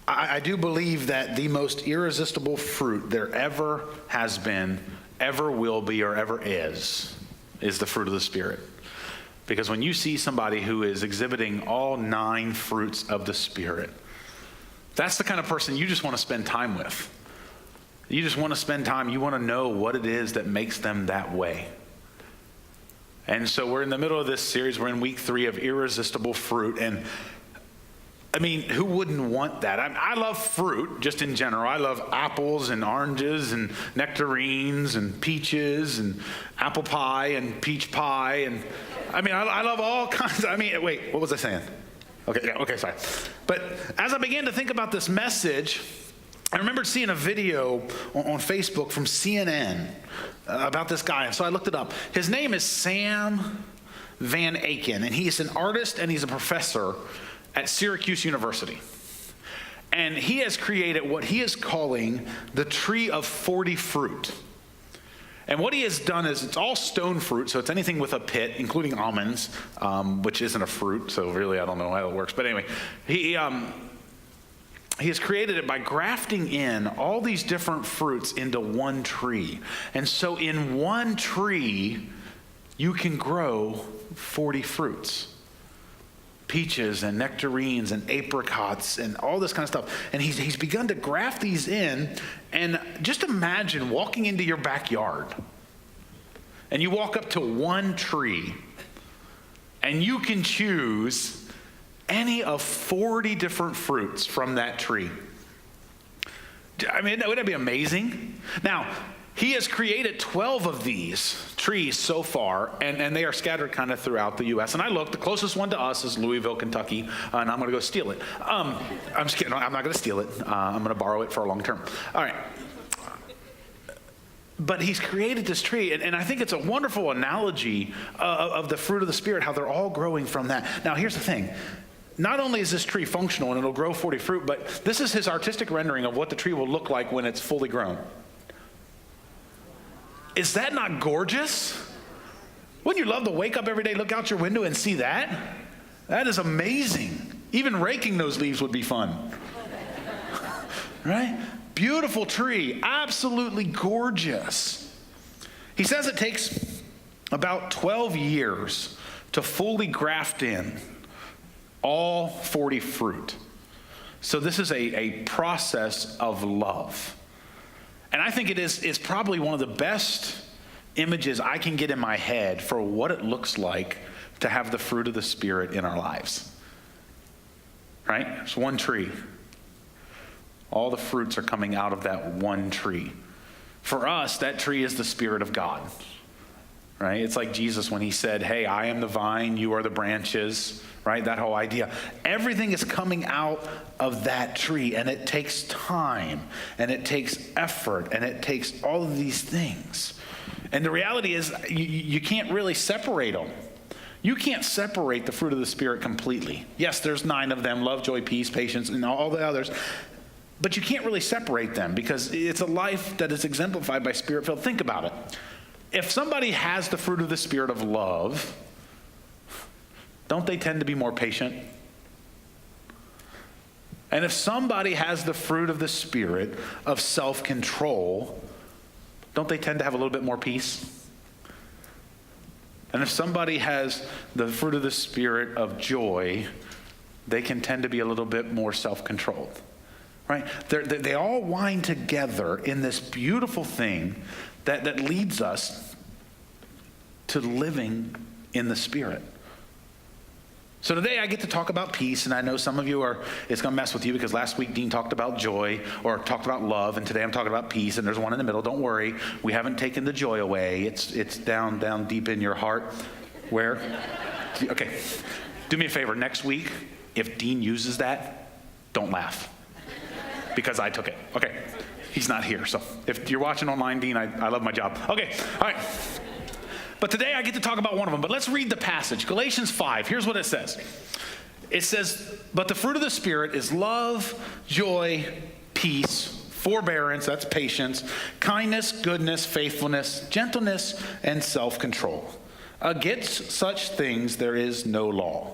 I do believe that the most irresistible fruit there ever has been, ever will be, or ever is the fruit of the Spirit. Because when you see somebody who is exhibiting all 9 fruits of the Spirit, that's the kind of person you just want to spend time with. You just want to spend time. You want to know what it is that makes them that way. And so we're in the middle of this series. We're in week 3 of Irresistible Fruit. And I mean, who wouldn't want that? I love fruit just in general. I love apples and oranges and nectarines and peaches and apple pie and peach pie. And I mean, I love all kinds. Wait, what was I saying? Okay, sorry. But as I began to think about this message, I remembered seeing a video on Facebook from CNN about this guy. And so I looked it up. His name is Sam Van Aken, and he's an artist and he's a professor at Syracuse University. And he has created what he is calling the tree of 40 fruit. And what he has done is it's all stone fruit, so it's anything with a pit, including almonds, which isn't a fruit, so really I don't know how it works. But anyway, he has created it by grafting in all these different fruits into one tree. And so in one tree, you can grow 40 fruits. Peaches and nectarines and apricots and all this kind of stuff. And he's begun to graft these in. And just imagine walking into your backyard and you walk up to one tree and you can choose any of 40 different fruits from that tree. I mean, wouldn't that be amazing? Now, he has created 12 of these trees so far, and they are scattered kind of throughout the U.S. And I looked, the closest one to us is Louisville, Kentucky, and I'm going to go steal it. I'm just kidding. I'm not going to steal it. I'm going to borrow it for a long term. All right. But he's created this tree, and I think it's a wonderful analogy of the fruit of the Spirit, how they're all growing from that. Now, here's the thing. Not only is this tree functional, and it'll grow 40 fruit, but this is his artistic rendering of what the tree will look like when it's fully grown. Is that not gorgeous? Wouldn't you love to wake up every day, look out your window and see that? That is amazing. Even raking those leaves would be fun. Right? Beautiful tree, absolutely gorgeous. He says it takes about 12 years to fully graft in all 40 fruit. So this is a process of love. And I think it is probably one of the best images I can get in my head for what it looks like to have the fruit of the Spirit in our lives. Right? It's one tree. All the fruits are coming out of that one tree. For us, that tree is the Spirit of God. Right? It's like Jesus when he said, hey, I am the vine, you are the branches. Right? That whole idea. Everything is coming out of that tree, and it takes time, and it takes effort, and it takes all of these things. And the reality is you can't really separate them. You can't separate the fruit of the Spirit completely. Yes, there's 9 of them, love, joy, peace, patience, and all the others. But you can't really separate them because it's a life that is exemplified by Spirit-filled. Think about it. If somebody has the fruit of the Spirit of love, don't they tend to be more patient? And if somebody has the fruit of the Spirit of self-control, don't they tend to have a little bit more peace? And if somebody has the fruit of the Spirit of joy, they can tend to be a little bit more self-controlled. Right? They all wind together in this beautiful thing that leads us to living in the Spirit. So today I get to talk about peace, and I know some of you it's going to mess with you because last week Dean talked about joy or talked about love, and today I'm talking about peace, and there's one in the middle. Don't worry, we haven't taken the joy away. It's down deep in your heart. Where? Okay, do me a favor. Next week, if Dean uses that, don't laugh because I took it. Okay, he's not here, so if you're watching online, Dean, I love my job. Okay, all right. But today I get to talk about one of them. But let's read the passage. Galatians 5. Here's what it says. It says, but the fruit of the Spirit is love, joy, peace, forbearance, that's patience, kindness, goodness, faithfulness, gentleness, and self-control. Against such things there is no law.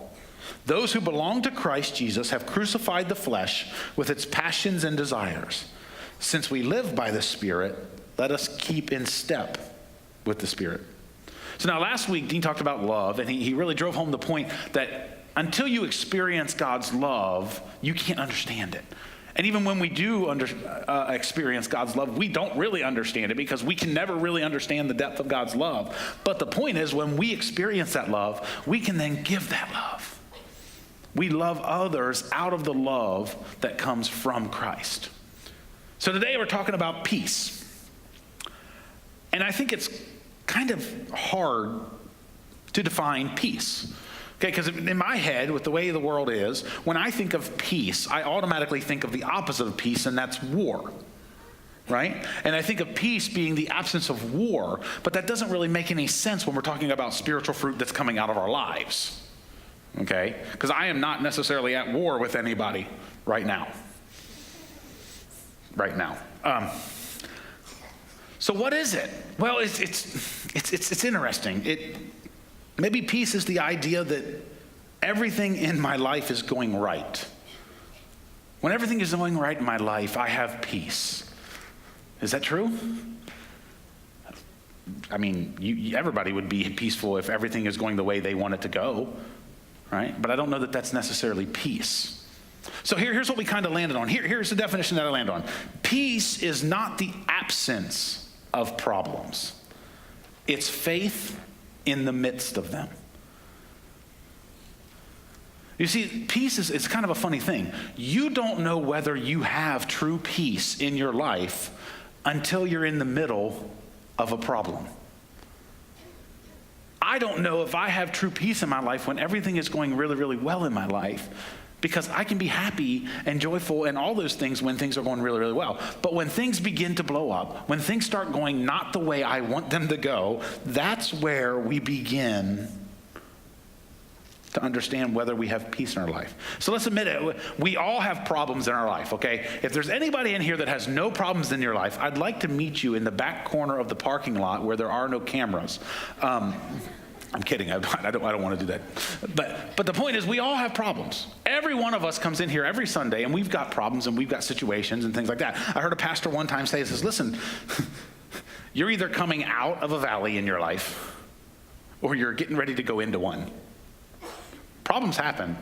Those who belong to Christ Jesus have crucified the flesh with its passions and desires. Since we live by the Spirit, let us keep in step with the Spirit. So now last week, Dean talked about love, and he really drove home the point that until you experience God's love, you can't understand it. And even when we do experience God's love, we don't really understand it because we can never really understand the depth of God's love. But the point is, when we experience that love, we can then give that love. We love others out of the love that comes from Christ. So today we're talking about peace. And I think it's kind of hard to define peace. Okay, because in my head, with the way the world is, when I think of peace, I automatically think of the opposite of peace, and that's war, right? And I think of peace being the absence of war, but that doesn't really make any sense when we're talking about spiritual fruit that's coming out of our lives, okay? Because I am not necessarily at war with anybody right now. So what is it? Well, it's interesting. Maybe peace is the idea that everything in my life is going right. When everything is going right in my life, I have peace. Is that true? I mean, everybody would be peaceful if everything is going the way they want it to go, right? But I don't know that that's necessarily peace. So here's what we kind of landed on. Here's the definition that I landed on. Peace is not the absence of problems. It's faith in the midst of them. You see, peace is kind of a funny thing. You don't know whether you have true peace in your life until you're in the middle of a problem. I don't know if I have true peace in my life when everything is going really, really well in my life, because I can be happy and joyful and all those things when things are going really, really well. But when things begin to blow up, when things start going not the way I want them to go, that's where we begin to understand whether we have peace in our life. So let's admit it, we all have problems in our life, okay? If there's anybody in here that has no problems in your life, I'd like to meet you in the back corner of the parking lot where there are no cameras. I'm kidding. I don't want to do that. But the point is, we all have problems. Every one of us comes in here every Sunday, and we've got problems, and we've got situations and things like that. I heard a pastor one time say, he says, listen, you're either coming out of a valley in your life, or you're getting ready to go into one. Problems happen.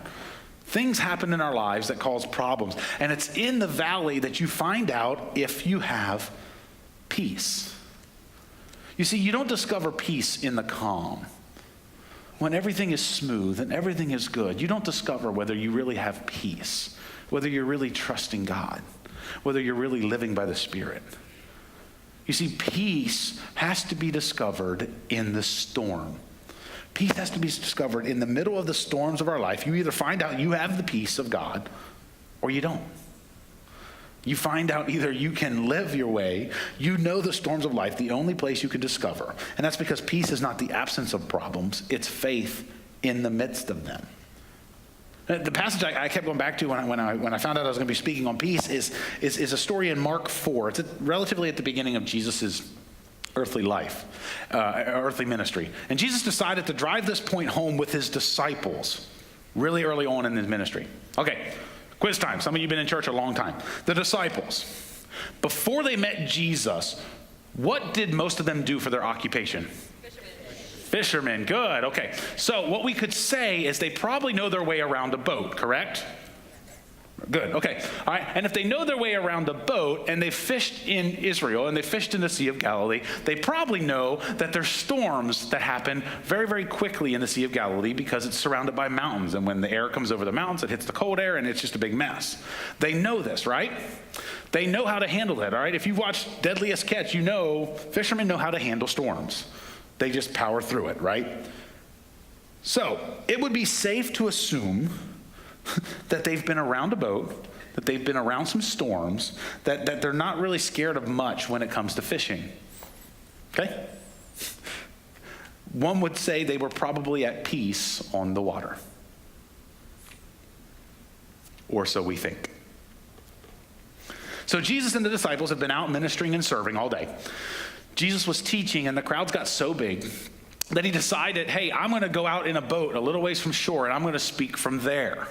Things happen in our lives that cause problems. And it's in the valley that you find out if you have peace. You see, you don't discover peace in the calm. When everything is smooth and everything is good, you don't discover whether you really have peace, whether you're really trusting God, whether you're really living by the Spirit. You see, peace has to be discovered in the storm. Peace has to be discovered in the middle of the storms of our life. You either find out you have the peace of God or you don't. You find out either you can live your way, you know the storms of life, the only place you can discover. And that's because peace is not the absence of problems, it's faith in the midst of them. The passage I kept going back to when I found out I was going to be speaking on peace is a story in Mark 4. It's relatively at the beginning of Jesus' earthly life, earthly ministry. And Jesus decided to drive this point home with his disciples really early on in his ministry. Okay. Quiz time. Some of you have been in church a long time. The disciples, before they met Jesus, what did most of them do for their occupation? Fishermen. Good. Okay. So what we could say is they probably know their way around a boat, correct? Good. Okay. All right. And if they know their way around a boat and they fished in Israel and they fished in the Sea of Galilee, they probably know that there's storms that happen very, very quickly in the Sea of Galilee because it's surrounded by mountains. And when the air comes over the mountains, it hits the cold air and it's just a big mess. They know this, right? They know how to handle that, all right? If you've watched Deadliest Catch, you know fishermen know how to handle storms. They just power through it, right? So it would be safe to assume that they've been around a boat, that they've been around some storms, that they're not really scared of much when it comes to fishing. Okay? One would say they were probably at peace on the water. Or so we think. So Jesus and the disciples have been out ministering and serving all day. Jesus was teaching, and the crowds got so big that he decided, hey, I'm going to go out in a boat a little ways from shore, and I'm going to speak from there.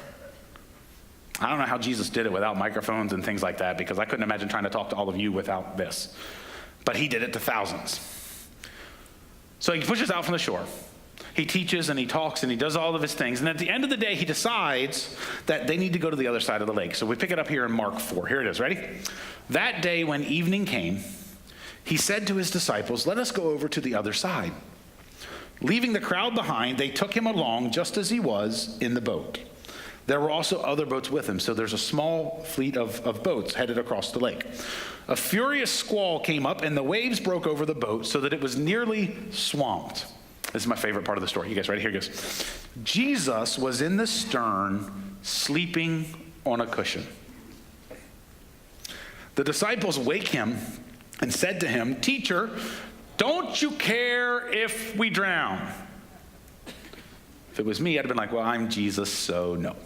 I don't know how Jesus did it without microphones and things like that, because I couldn't imagine trying to talk to all of you without this. But he did it to thousands. So he pushes out from the shore. He teaches and he talks and he does all of his things. And at the end of the day, he decides that they need to go to the other side of the lake. So we pick it up here in Mark 4. Here it is. Ready? That day when evening came, he said to his disciples, "Let us go over to the other side." Leaving the crowd behind, they took him along just as he was in the boat. There were also other boats with him, so there's a small fleet of boats headed across the lake. A furious squall came up, and the waves broke over the boat so that it was nearly swamped. This is my favorite part of the story. You guys ready? Here it goes. Jesus was in the stern, sleeping on a cushion. The disciples wake him and said to him, "Teacher, don't you care if we drown?" If it was me, I'd have been like, well, I'm Jesus, so no.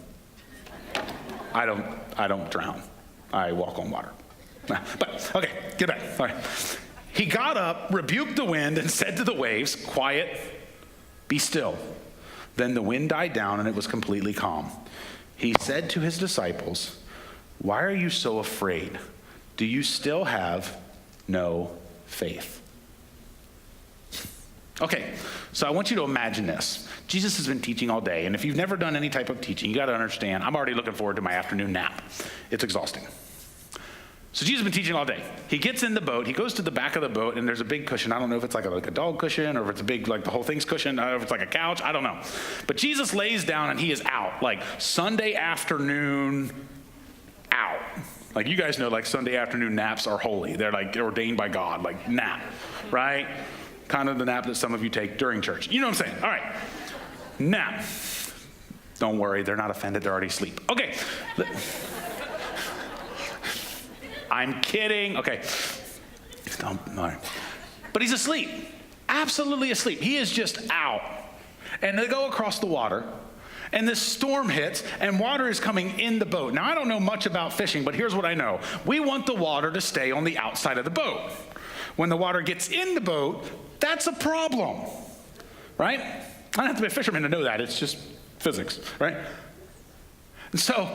I don't drown. I walk on water. But, okay, get back. All right. He got up, rebuked the wind, and said to the waves, "Quiet, be still." Then the wind died down, and it was completely calm. He said to his disciples, "Why are you so afraid? Do you still have no faith?" Okay, so I want you to imagine this. Jesus has been teaching all day, and if you've never done any type of teaching, you got to understand, I'm already looking forward to my afternoon nap. It's exhausting. So Jesus has been teaching all day. He gets in the boat, he goes to the back of the boat, and there's a big cushion. I don't know if it's like a dog cushion, or if it's a big, like the whole thing's cushion, or if it's like a couch, I don't know. But Jesus lays down and he is out, like Sunday afternoon out. Like you guys know, like Sunday afternoon naps are holy. They're like ordained by God, like nap, right? Kind of the nap that some of you take during church. You know what I'm saying? All right. Nap. Don't worry, they're not offended, they're already asleep. Okay. I'm kidding. Okay. All right. But he's asleep. Absolutely asleep. He is just out. And they go across the water, and this storm hits, and water is coming in the boat. Now, I don't know much about fishing, but here's what I know. We want the water to stay on the outside of the boat. When the water gets in the boat, that's a problem, right? I don't have to be a fisherman to know that. It's just physics, right? And so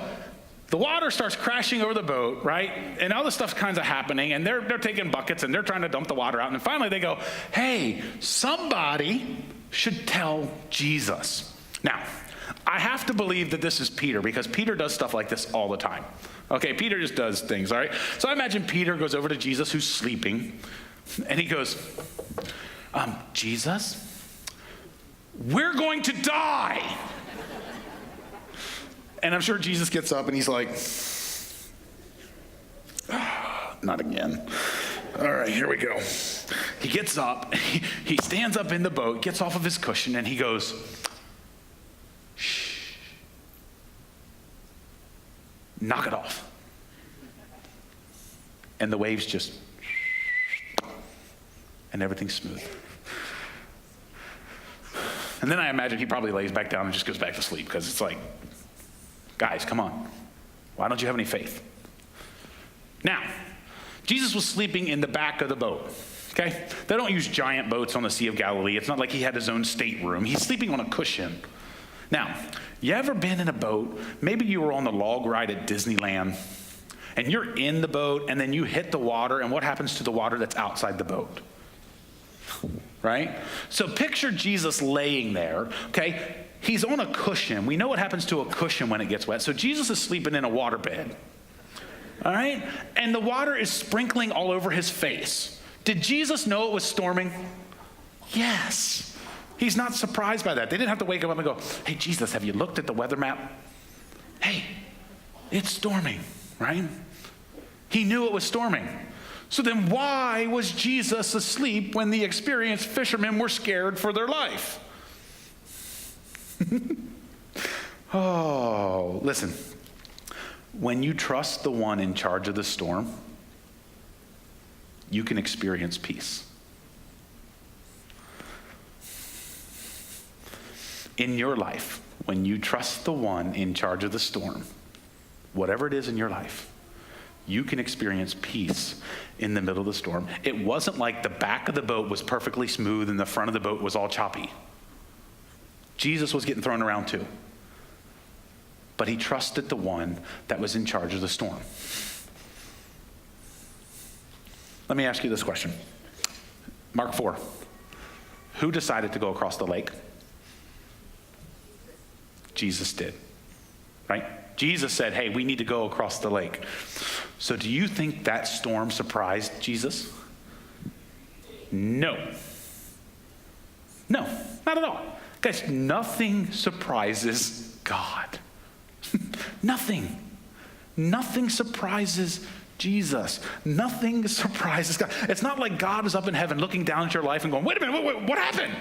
the water starts crashing over the boat, right? And all this stuff's kind of happening, and they're taking buckets, and they're trying to dump the water out. And then finally they go, hey, somebody should tell Jesus. Now, I have to believe that this is Peter, because Peter does stuff like this all the time. Okay, Peter just does things, all right? So I imagine Peter goes over to Jesus, who's sleeping, and he goes, Jesus, we're going to die. And I'm sure Jesus gets up and he's like, not again. All right, here we go. He gets up, he stands up in the boat, gets off of his cushion, and he goes, shh, knock it off. And the waves just, and everything's smooth. And then I imagine he probably lays back down and just goes back to sleep, because it's like, guys, come on. Why don't you have any faith? Now, Jesus was sleeping in the back of the boat, okay? They don't use giant boats on the Sea of Galilee. It's not like he had his own stateroom. He's sleeping on a cushion. Now, you ever been in a boat? Maybe you were on the log ride at Disneyland, and you're in the boat, and then you hit the water, and what happens to the water that's outside the boat? Right? So picture Jesus laying there, okay? He's on a cushion. We know what happens to a cushion when it gets wet. So Jesus is sleeping in a waterbed, all right? And the water is sprinkling all over his face. Did Jesus know it was storming? Yes. He's not surprised by that. They didn't have to wake him up and go, hey, Jesus, have you looked at the weather map? Hey, it's storming, right? He knew it was storming. So then why was Jesus asleep when the experienced fishermen were scared for their life? Oh, listen. When you trust the one in charge of the storm, you can experience peace. In your life, when you trust the one in charge of the storm, whatever it is in your life, you can experience peace in the middle of the storm. It wasn't like the back of the boat was perfectly smooth and the front of the boat was all choppy. Jesus was getting thrown around too. But he trusted the one that was in charge of the storm. Let me ask you this question. Mark 4. Who decided to go across the lake? Jesus did, right? Jesus said, hey, we need to go across the lake. So do you think that storm surprised Jesus? No. No, not at all. Guys, nothing surprises God. Nothing. Nothing surprises Jesus. Nothing surprises God. It's not like God is up in heaven looking down at your life and going, wait a minute, what happened?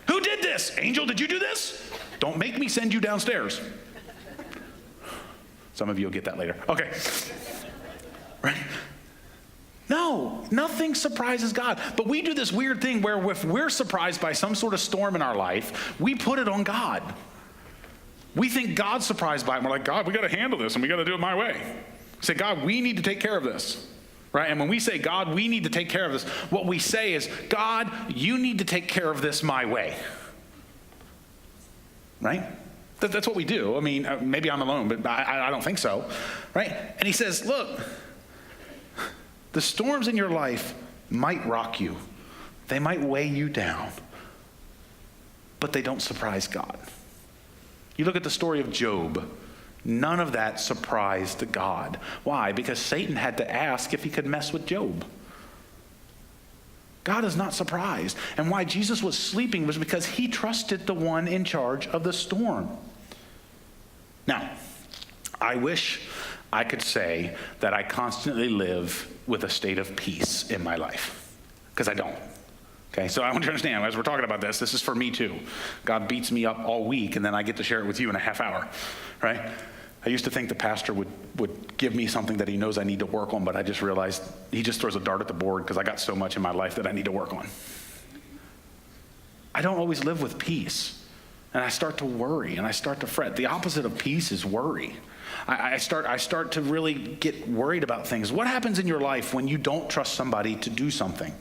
Who did this? Angel, did you do this? Don't make me send you downstairs. Some of you will get that later. Okay. Right? No, nothing surprises God. But we do this weird thing where if we're surprised by some sort of storm in our life, we put it on God. We think God's surprised by it. And we're like, God, we got to handle this and we got to do it my way. Say, God, we need to take care of this. Right? And when we say, God, we need to take care of this, what we say is, God, you need to take care of this my way. Right? That's what we do. I mean, maybe I'm alone, but I don't think so. Right? And he says, look, the storms in your life might rock you. They might weigh you down. But they don't surprise God. You look at the story of Job. None of that surprised God. Why? Because Satan had to ask if he could mess with Job. God is not surprised. And why Jesus was sleeping was because he trusted the one in charge of the storm. Now, I wish I could say that I constantly live with a state of peace in my life, because I don't. Okay, so I want you to understand, as we're talking about this is for me too. God beats me up all week, and then I get to share it with you in a half hour, right? I used to think the pastor would give me something that he knows I need to work on, but I just realized he just throws a dart at the board because I got so much in my life that I need to work on. I don't always live with peace, and I start to worry, and I start to fret. The opposite of peace is worry. I start to really get worried about things. What happens in your life when you don't trust somebody to do something?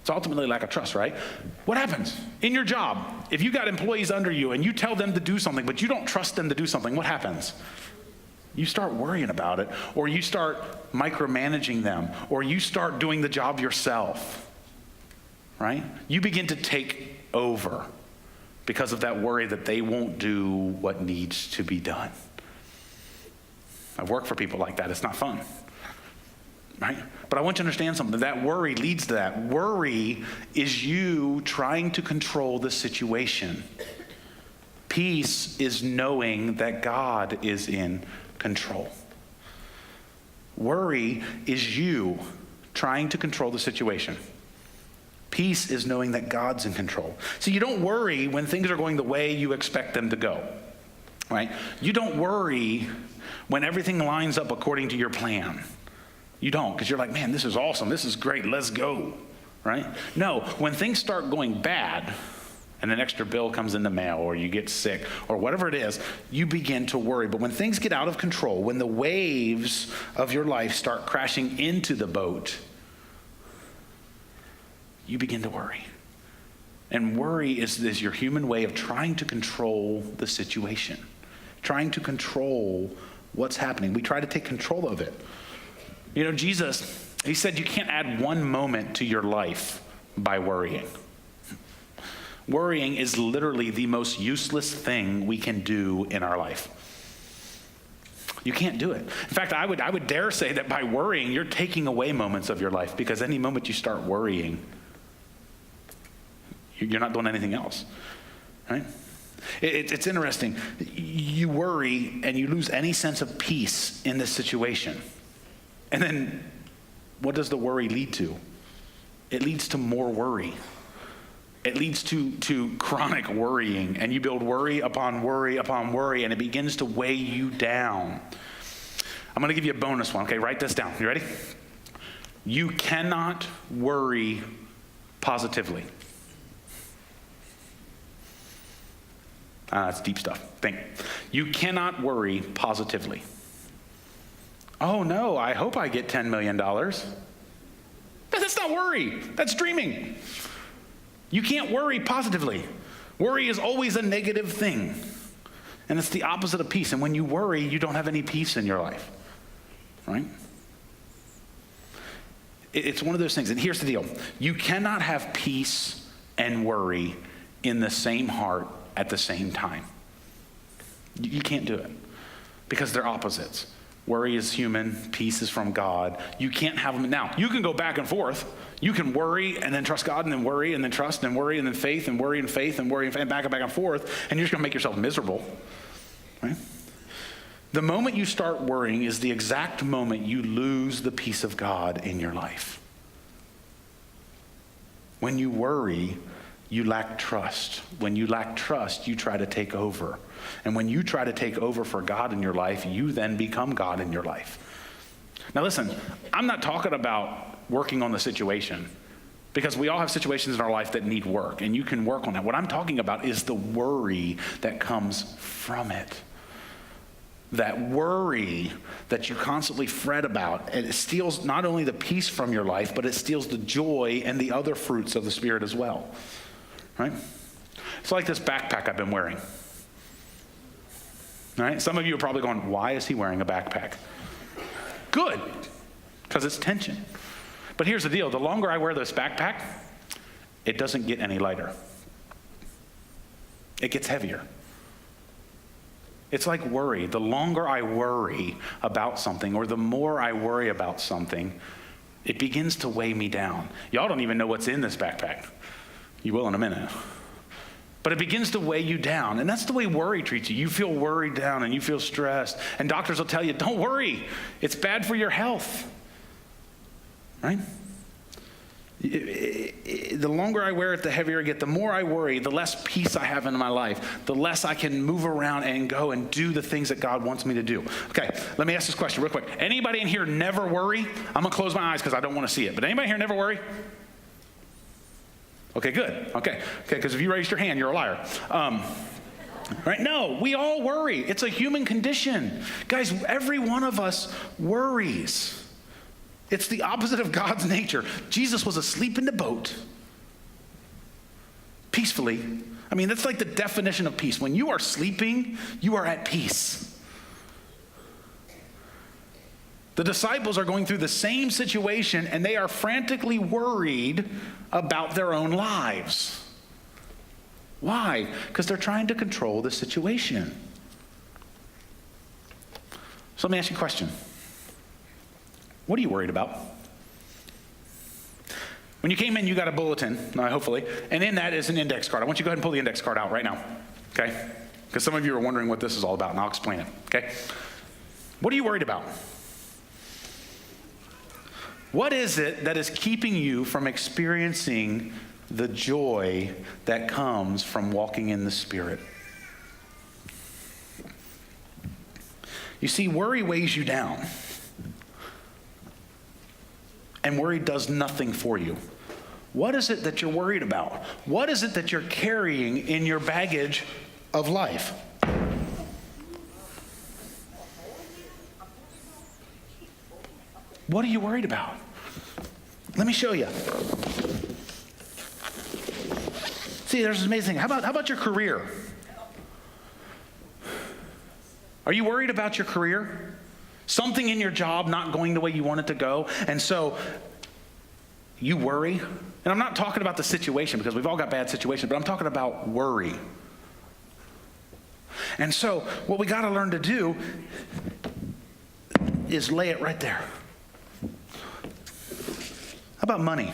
It's ultimately lack of trust, right? What happens in your job? If you got employees under you and you tell them to do something, but you don't trust them to do something, what happens? You start worrying about it, or you start micromanaging them, or you start doing the job yourself, right? You begin to take over because of that worry that they won't do what needs to be done. I've worked for people like that. It's not fun. Right? But I want you to understand something. That worry leads to that. Worry is you trying to control the situation. Peace is knowing that God is in control. Worry is you trying to control the situation. Peace is knowing that God's in control. So you don't worry when things are going the way you expect them to go. Right? You don't worry when everything lines up according to your plan. You don't, because you're like, man, this is awesome. This is great. Let's go, right? No, when things start going bad and an extra bill comes in the mail or you get sick or whatever it is, you begin to worry. But when things get out of control, when the waves of your life start crashing into the boat, you begin to worry. And worry is your human way of trying to control the situation, trying to control what's happening. We try to take control of it. You know, Jesus, he said you can't add one moment to your life by worrying. Worrying is literally the most useless thing we can do in our life. You can't do it. In fact, I would dare say that by worrying, you're taking away moments of your life, because any moment you start worrying, you're not doing anything else, right? It's interesting. You worry and you lose any sense of peace in this situation. And then what does the worry lead to? It leads to more worry. It leads to chronic worrying, and you build worry upon worry upon worry, and it begins to weigh you down. I'm going to give you a bonus one, okay? Write this down. You ready? You cannot worry positively. That's deep stuff. Think. You cannot worry positively. Oh no, I hope I get $10 million. That's not worry. That's dreaming. You can't worry positively. Worry is always a negative thing. And it's the opposite of peace. And when you worry, you don't have any peace in your life. Right? It's one of those things. And here's the deal. You cannot have peace and worry in the same heart at the same time. You can't do it because they're opposites. Worry is human, peace is from God. You can't have them. Now, you can go back and forth. You can worry and then trust God and then worry and then trust and worry and then faith and worry and faith and worry and back and forth, and you're just going to make yourself miserable. Right? The moment you start worrying is the exact moment you lose the peace of God in your life. When you worry, you lack trust. When you lack trust, you try to take over. And when you try to take over for God in your life, you then become God in your life. Now listen, I'm not talking about working on the situation, because we all have situations in our life that need work, and you can work on that. What I'm talking about is the worry that comes from it. That worry that you constantly fret about, and it steals not only the peace from your life, but it steals the joy and the other fruits of the Spirit as well. Right? It's like this backpack I've been wearing. All right? Some of you are probably going, why is he wearing a backpack? Good, because it's tension. But here's the deal. The longer I wear this backpack, it doesn't get any lighter. It gets heavier. It's like worry. The longer I worry about something, or the more I worry about something, it begins to weigh me down. Y'all don't even know what's in this backpack. You will in a minute. But it begins to weigh you down. And that's the way worry treats you. You feel worried down and you feel stressed. And doctors will tell you, don't worry. It's bad for your health. Right? The longer I wear it, the heavier I get. The more I worry, the less peace I have in my life. The less I can move around and go and do the things that God wants me to do. Okay, let me ask this question real quick. Anybody in here never worry? I'm going to close my eyes because I don't want to see it. But anybody here never worry? Okay, good. Okay, because if you raised your hand, you're a liar. Right? No, we all worry. It's a human condition. Guys, every one of us worries. It's the opposite of God's nature. Jesus was asleep in the boat, peacefully. I mean, that's like the definition of peace. When you are sleeping, you are at peace. The disciples are going through the same situation, and they are frantically worried about their own lives. Why? Because they're trying to control the situation. So let me ask you a question. What are you worried about? When you came in, you got a bulletin, hopefully, and in that is an index card. I want you to go ahead and pull the index card out right now, okay? Because some of you are wondering what this is all about, and I'll explain it, okay? What are you worried about? What is it that is keeping you from experiencing the joy that comes from walking in the Spirit? You see, worry weighs you down. And worry does nothing for you. What is it that you're worried about? What is it that you're carrying in your baggage of life? What are you worried about? Let me show you. See, there's this amazing thing. How about your career? Are you worried about your career? Something in your job not going the way you want it to go, and so you worry. And I'm not talking about the situation, because we've all got bad situations, but I'm talking about worry. And so what we got to learn to do is lay it right there. How about money?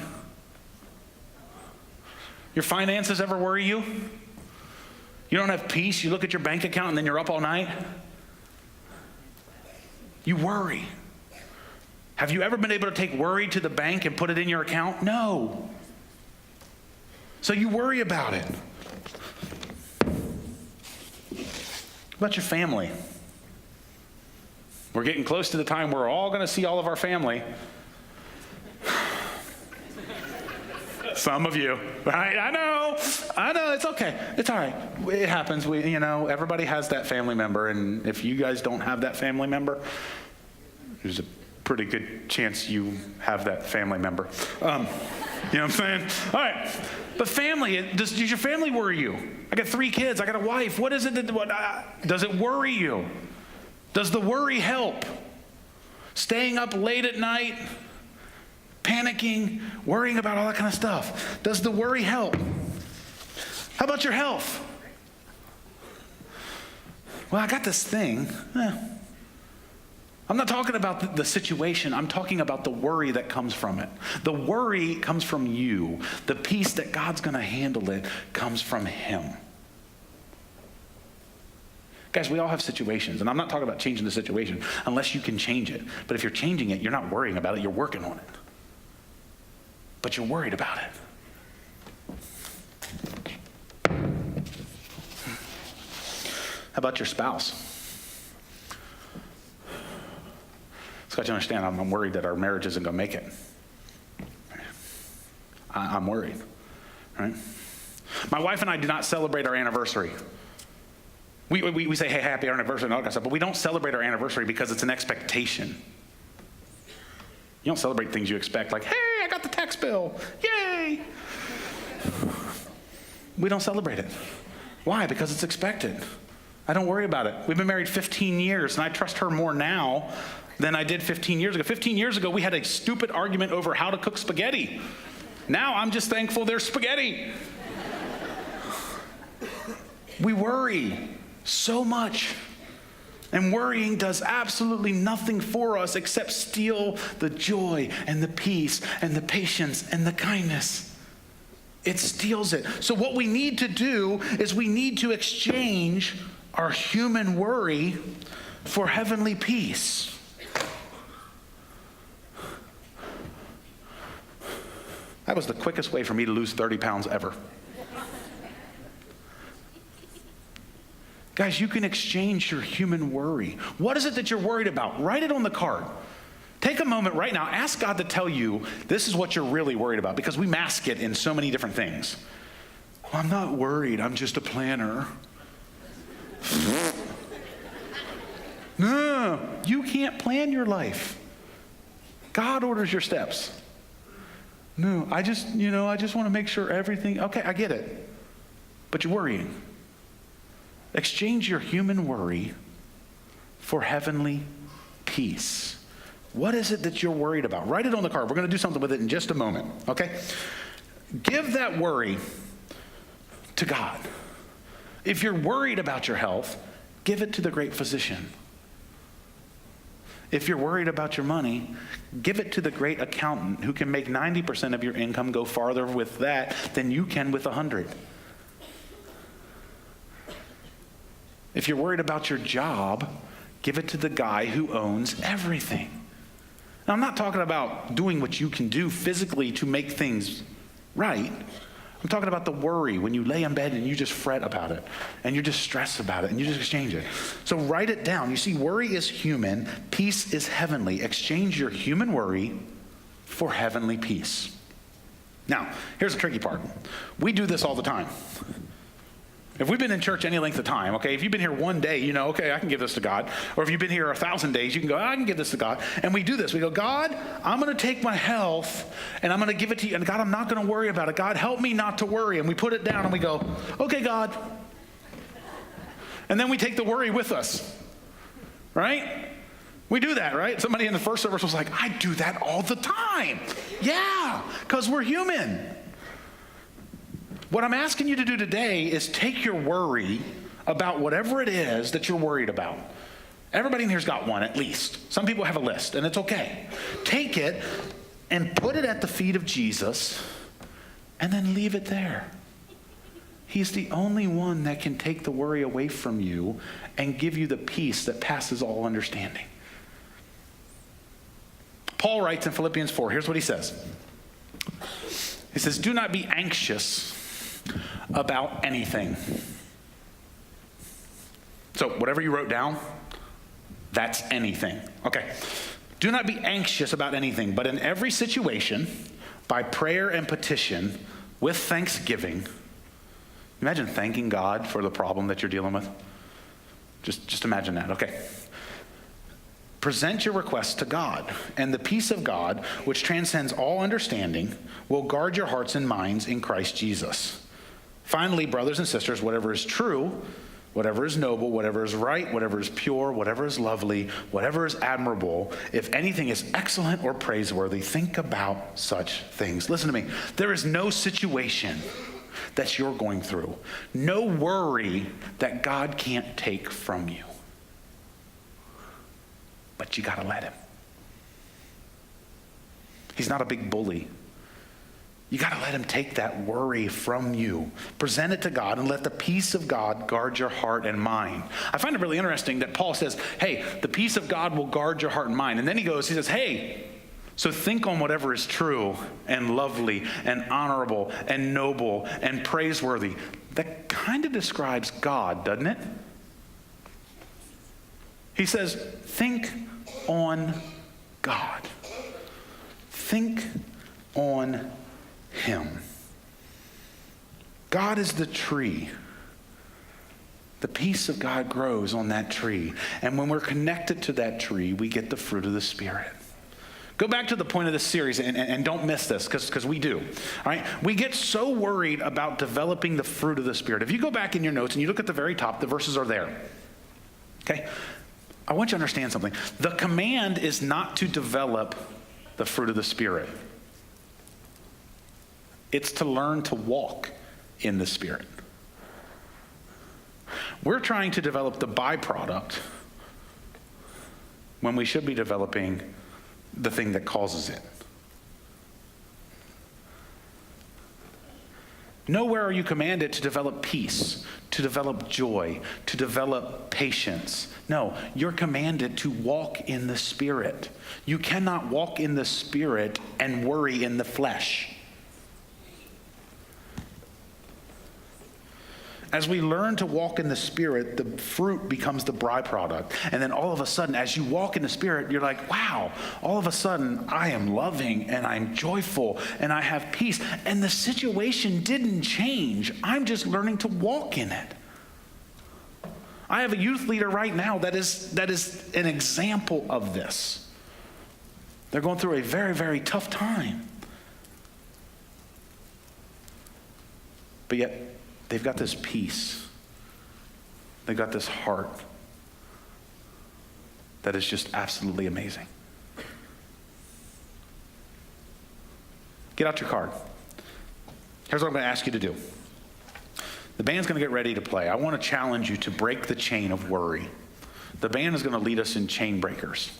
Your finances ever worry you? You don't have peace? You look at your bank account and then you're up all night? You worry. Have you ever been able to take worry to the bank and put it in your account? No. So you worry about it. What about your family? We're getting close to the time where we're all going to see all of our family. Some of you, right? I know, it's okay. It's all right. It happens. Everybody has that family member, and if you guys don't have that family member, There's a pretty good chance you have that family member. You know what I'm saying? All right. But family, does your family worry you? I got 3 kids. I got a wife. What is it does it worry you? Does the worry help? Staying up late at night, panicking, worrying about all that kind of stuff. Does the worry help? How about your health? Well, I got this thing. I'm not talking about the situation. I'm talking about the worry that comes from it. The worry comes from you. The peace that God's going to handle it comes from him. Guys, we all have situations, and I'm not talking about changing the situation unless you can change it. But if you're changing it, you're not worrying about it, you're working on it. But you're worried about it. How about your spouse? It's got you understand, I'm worried that our marriage isn't going to make it. I'm worried, right? My wife and I do not celebrate our anniversary. We say, hey, happy anniversary and all that kind of stuff, but we don't celebrate our anniversary because it's an expectation. You don't celebrate things you expect, like, hey, I got the tax bill, yay! We don't celebrate it. Why? Because it's expected. I don't worry about it. We've been married 15 years, and I trust her more now than I did 15 years ago. 15 years ago, we had a stupid argument over how to cook spaghetti. Now I'm just thankful there's spaghetti. We worry so much. And worrying does absolutely nothing for us except steal the joy and the peace and the patience and the kindness. It steals it. So what we need to do is we need to exchange our human worry for heavenly peace. That was the quickest way for me to lose 30 pounds ever. Guys, you can exchange your human worry. What is it that you're worried about? Write it on the card. Take a moment right now. Ask God to tell you this is what you're really worried about, because we mask it in so many different things. Well, I'm not worried. I'm just a planner. No, you can't plan your life. God orders your steps. No, I just want to make sure everything, okay, I get it. But you're worrying. Exchange your human worry for heavenly peace. What is it that you're worried about? Write it on the card. We're going to do something with it in just a moment, okay? Give that worry to God. If you're worried about your health, give it to the great physician. If you're worried about your money, give it to the great accountant who can make 90% of your income go farther with that than you can with 100. If you're worried about your job, give it to the guy who owns everything. Now, I'm not talking about doing what you can do physically to make things right. I'm talking about the worry when you lay in bed and you just fret about it and you just stress about it and you just exchange it. So write it down. You see, worry is human, peace is heavenly. Exchange your human worry for heavenly peace. Now, here's the tricky part. We do this all the time. If we've been in church any length of time, okay, if you've been here one day, you know, okay, I can give this to God. Or if you've been here 1,000 days, you can go, I can give this to God. And we do this. We go, God, I'm going to take my health and I'm going to give it to you. And God, I'm not going to worry about it. God, help me not to worry. And we put it down and we go, okay, God. And then we take the worry with us, right? We do that, right? Somebody in the first service was like, I do that all the time. Yeah, because we're human. What I'm asking you to do today is take your worry about whatever it is that you're worried about. Everybody in here's got one at least. Some people have a list, and it's okay. Take it and put it at the feet of Jesus and then leave it there. He's the only one that can take the worry away from you and give you the peace that passes all understanding. Paul writes in Philippians 4, here's what he says. He says, do not be anxious about anything. So whatever you wrote down, that's anything. Okay. Do not be anxious about anything, but in every situation, by prayer and petition, with thanksgiving. Imagine thanking God for the problem that you're dealing with. Just imagine that, okay. Present your requests to God, and the peace of God, which transcends all understanding, will guard your hearts and minds in Christ Jesus. Finally, brothers and sisters, whatever is true, whatever is noble, whatever is right, whatever is pure, whatever is lovely, whatever is admirable, if anything is excellent or praiseworthy, think about such things. Listen to me. There is no situation that you're going through, no worry that God can't take from you. But you got to let him. He's not a big bully. You got to let him take that worry from you. Present it to God and let the peace of God guard your heart and mind. I find it really interesting that Paul says, hey, the peace of God will guard your heart and mind. And then he says, hey, so think on whatever is true and lovely and honorable and noble and praiseworthy. That kind of describes God, doesn't it? He says, think on God. Think on him. God is the tree. The peace of God grows on that tree. And when we're connected to that tree, we get the fruit of the Spirit. Go back to the point of this series and don't miss this because we do. All right? We get so worried about developing the fruit of the Spirit. If you go back in your notes and you look at the very top, the verses are there. Okay? I want you to understand something. The command is not to develop the fruit of the Spirit. It's to learn to walk in the Spirit. We're trying to develop the byproduct when we should be developing the thing that causes it. Nowhere are you commanded to develop peace, to develop joy, to develop patience. No, you're commanded to walk in the Spirit. You cannot walk in the Spirit and worry in the flesh. As we learn to walk in the Spirit, the fruit becomes the byproduct. And then all of a sudden, as you walk in the Spirit, you're like, wow, all of a sudden, I am loving and I'm joyful and I have peace. And the situation didn't change. I'm just learning to walk in it. I have a youth leader right now that is an example of this. They're going through a very, very tough time. But yet, they've got this peace. They've got this heart that is just absolutely amazing. Get out your card. Here's what I'm going to ask you to do. The band's going to get ready to play. I want to challenge you to break the chain of worry. The band is going to lead us in chain breakers.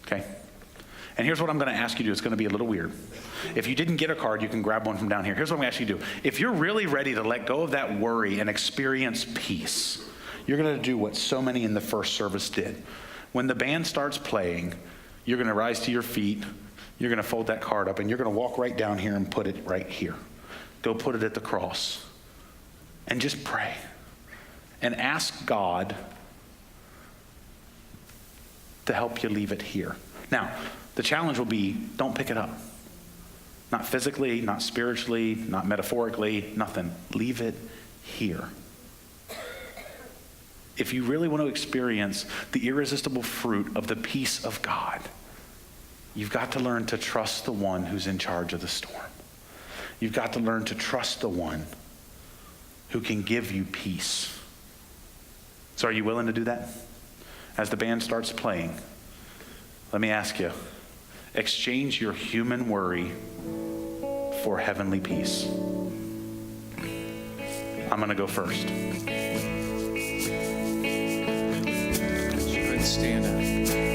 Okay? And here's what I'm going to ask you to do. It's going to be a little weird. If you didn't get a card, you can grab one from down here. Here's what I'm going to ask you to do. If you're really ready to let go of that worry and experience peace, you're going to do what so many in the first service did. When the band starts playing, you're going to rise to your feet, you're going to fold that card up, and you're going to walk right down here and put it right here. Go put it at the cross. And just pray. And ask God to help you leave it here. Now, the challenge will be, don't pick it up. Not physically, not spiritually, not metaphorically, nothing. Leave it here. If you really want to experience the irresistible fruit of the peace of God, you've got to learn to trust the one who's in charge of the storm. You've got to learn to trust the one who can give you peace. So are you willing to do that? As the band starts playing, let me ask you, exchange your human worry for heavenly peace. I'm going to go first. Stand up.